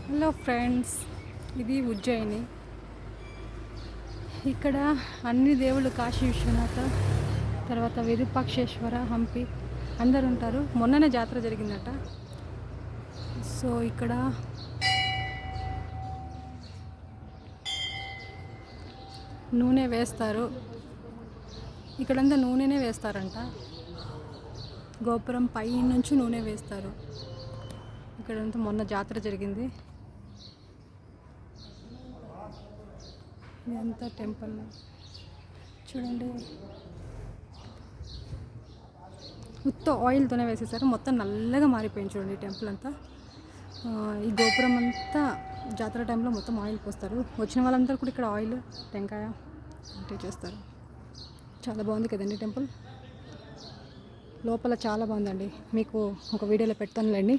Hello friends, ఇది ఉజ్జయిని. ఇక్కడ అన్ని దేవుళ్ళు కాశీ విశ్వనాథ, తర్వాత విరూపాక్షేశ్వర, హంపి అందరు ఉంటారు. మొన్ననే జాతర జరిగిందట. సో ఇక్కడ నూనె వేస్తారు. ఇక్కడంతా నూనెనే వేస్తారంట. గోపురం పై నుంచి నూనె వేస్తారు. ఇక్కడంతా మొన్న జాతర జరిగింది. ఇదంతా టెంపుల్ చూడండి. మొత్తం ఆయిల్తోనే వేసేసారు. మొత్తం నల్లగా మారిపోయింది చూడండి టెంపుల్ అంతా. ఈ గోపురం అంతా జాతర టైంలో మొత్తం ఆయిల్ పోస్తారు. వచ్చిన వాళ్ళందరూ కూడా ఇక్కడ ఆయిల్, టెంకాయ అంటే చేస్తారు. చాలా బాగుంది కదండి టెంపుల్. లోపల చాలా బాగుందండి. మీకు ఒక వీడియోలో పెడతానులేండి.